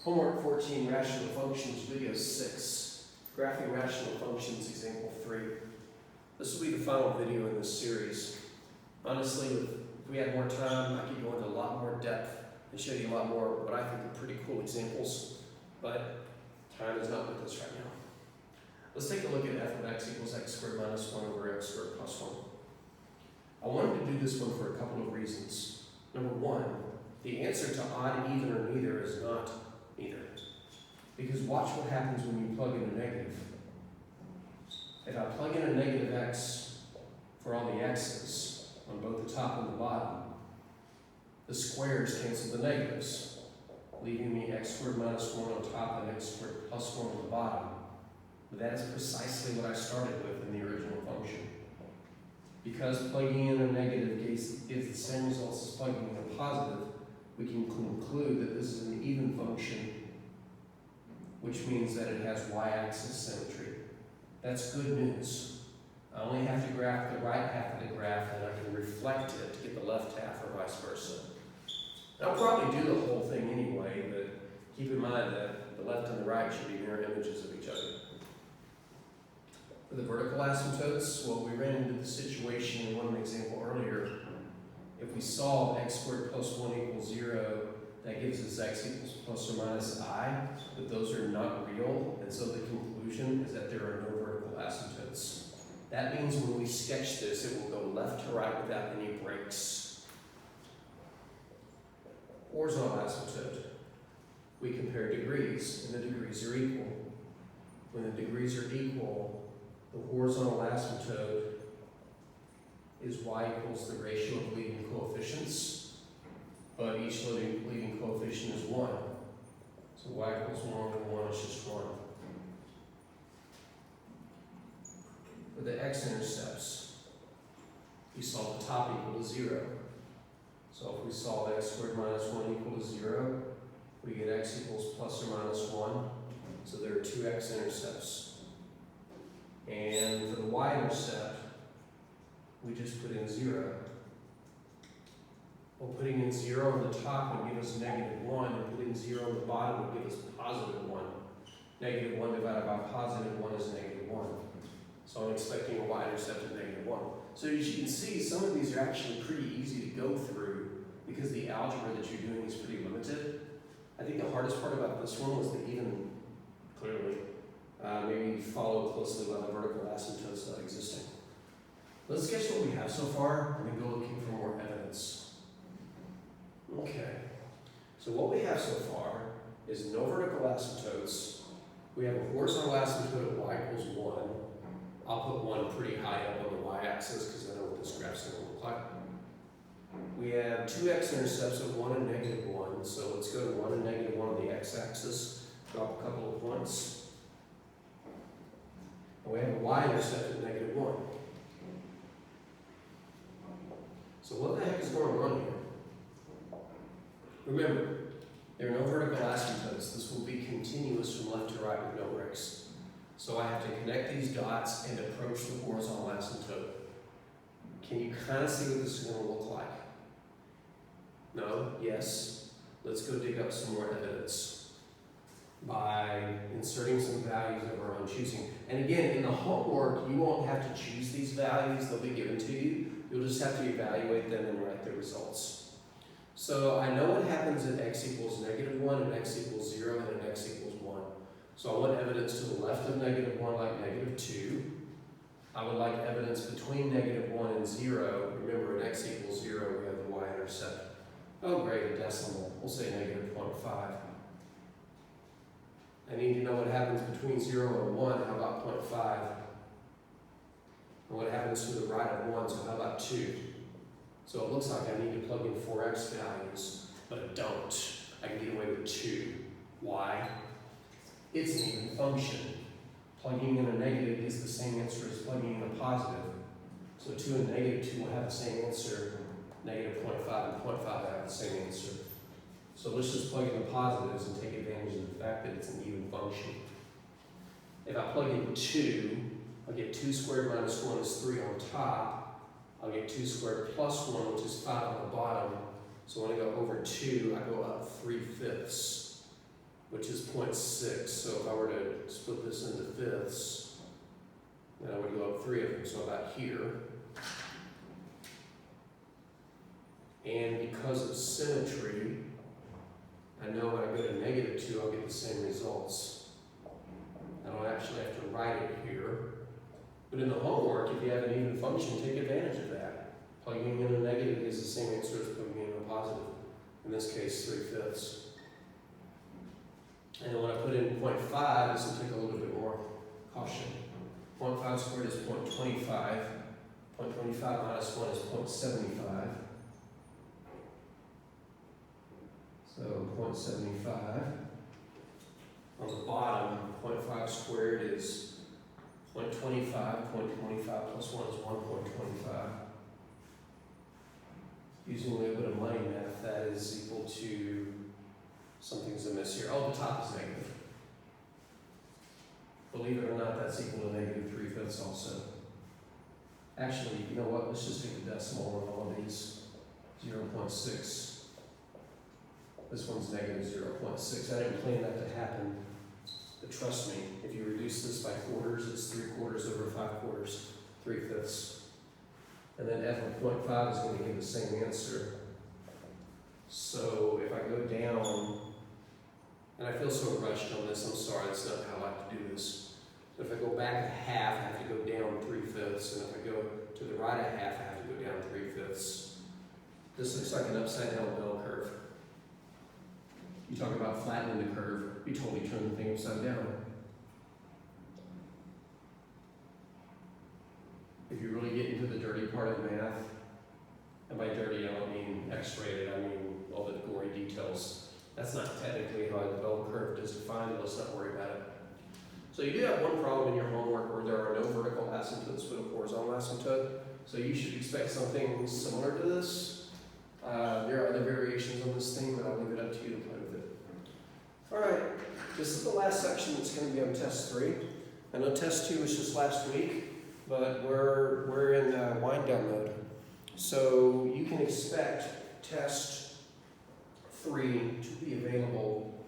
Homework 14, Rational Functions, Video 6. Graphing Rational Functions, Example 3. This will be the final video in this series. Honestly, if we had more time, I could go into a lot more depth and show you a lot more what I think are pretty cool examples, but time is not with us right now. Let's take a look at f of x equals x squared minus 1 over x squared plus 1. I wanted to do this one for a couple of reasons. Number one, the answer to odd, even, or neither is not either. Because watch what happens when you plug in a negative. If I plug in a negative x for all the x's on both the top and the bottom, the squares cancel the negatives, leaving me x squared minus 1 on top and x squared plus 1 on the bottom. But that is precisely what I started with in the original function. Because plugging in a negative gives the same results as plugging in a positive, we can conclude that this is an even function, which means that it has y-axis symmetry. That's good news. I only have to graph the right half of the graph, and I can reflect it to get the left half, or vice versa. I'll probably do the whole thing anyway, but keep in mind that the left and the right should be mirror images of each other. For the vertical asymptotes, well, we ran into the situation in one example earlier. If we solve x squared plus 1 equals 0, that gives us x equals plus or minus I, but those are not real, and so the conclusion is that there are no vertical asymptotes. That means when we sketch this, it will go left to right without any breaks. Horizontal asymptote. We compare degrees, and the degrees are equal. When the degrees are equal, the horizontal asymptote is y equals the ratio of leading coefficients, but each leading coefficient is 1. So y equals 1 and 1 is just 1. For the x-intercepts, we solve the top equal to 0. So if we solve x squared minus 1 equal to 0, we get x equals plus or minus 1. So there are two x-intercepts. And for the y-intercept, we just put in 0. Well, putting in 0 on the top would give us negative 1, and putting 0 on the bottom would give us positive 1. Negative 1 divided by positive 1 is negative 1. So I'm expecting a y-intercept of negative 1. So as you can see, some of these are actually pretty easy to go through because the algebra that you're doing is pretty limited. I think the hardest part about this one was the even, clearly. Maybe follow closely by the vertical asymptotes not existing. Let's sketch what we have so far and then go looking for more evidence. Okay, so what we have so far is no vertical asymptotes. We have a horizontal asymptote at y equals 1. I'll put 1 pretty high up on the y-axis because I know what this graph's going to look like. We have two x-intercepts at 1 and negative 1. So let's go to 1 and negative 1 on the x-axis. Drop a couple of points. And we have a y-intercept at negative 1. So what the heck is going on here? Remember, there are no vertical asymptotes. This will be continuous from left to right with no breaks. So I have to connect these dots and approach the horizontal asymptote. Can you kind of see what this is going to look like? No? Yes? Let's go dig up some more evidence by inserting some values of our own choosing. And again, in the homework, you won't have to choose these values. They'll be given to you. You'll just have to evaluate them and write the results. So I know what happens at x equals negative 1 and x equals 0 and at x equals 1. So I want evidence to the left of negative 1 like negative 2. I would like evidence between negative 1 and 0. Remember, at x equals 0, we have the y-intercept. Oh, great, a decimal. We'll say negative 0.5. I need to know what happens between 0 and 1. How about 0.5? And what happens to the right of 1? So how about 2? So it looks like I need to plug in 4x values, but I don't. I can get away with 2. Why? It's an even function. Plugging in a negative is the same answer as plugging in a positive. So 2 and negative 2 will have the same answer. Negative 0.5 and 0.5 have the same answer. So let's just plug in the positives and take advantage of the fact that it's an even function. If I plug in 2, I'll get 2 squared minus 1 is 3 on top. I'll get 2 squared plus 1, which is 5 on the bottom. So when I go over 2, I go up 3/5. which is 0.6. So if I were to split this into fifths, then I would go up 3 of them, so about here. And because of symmetry, I know when I go to -2, I'll get the same results. I don't actually have to write it here. But in the homework, if you have an even function, take advantage of that. Plugging in a negative gives the same answer as plugging in a positive. In this case, 3/5. And then when I put in 0.5, this will take a little bit more caution. 0.5 squared is 0.25. 0.25 minus 1 is 0.75. So 0.75. On the bottom, 0.5 squared is 0.25. 0.25 plus 1 is 1.25. Using a little bit of money math, that is equal to, something's amiss here. Oh, the top is negative. Believe it or not, that's equal to -3/5 also. Actually, you know what? Let's just take the decimal on all of these. 0.6. This one's -0.6. I didn't plan that to happen. But trust me, if you reduce this by quarters, it's 3/4 over 5/4, 3/5. And then f of 0.5 is going to give the same answer. So if I go down, and I feel so rushed on this, I'm sorry, that's not how I like to do this. So if I go back a half, I have to go down 3/5, and if I go to the right a half, I have to go down 3/5. This looks like an upside down bell curve. You talk about flattening the curve, you totally turn the thing upside down. If you really get into the dirty part of math, and by dirty I don't mean X-rated, I mean all the gory details. That's not technically how the bell curve is defined, let's not worry about it. So you do have one problem in your homework where there are no vertical asymptotes but a horizontal asymptote. So you should expect something similar to this. There are other variations on this thing, but I'll leave it up to you to play with it. Alright, this is the last section that's going to be on test 3. I know test 2 was just last week, but we're in wind down mode. So you can expect test 3 to be available,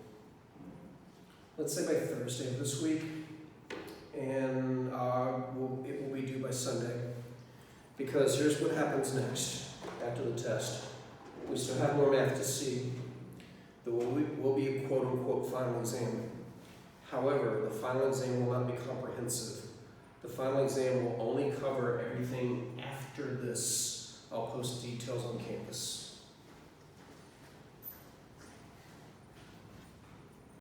let's say by Thursday of this week, and it will be due by Sunday. Because here's what happens next after the test. We still have more math to see. There will be a quote-unquote final exam. However, the final exam will not be comprehensive. The final exam will only cover everything after this. I'll post details on campus.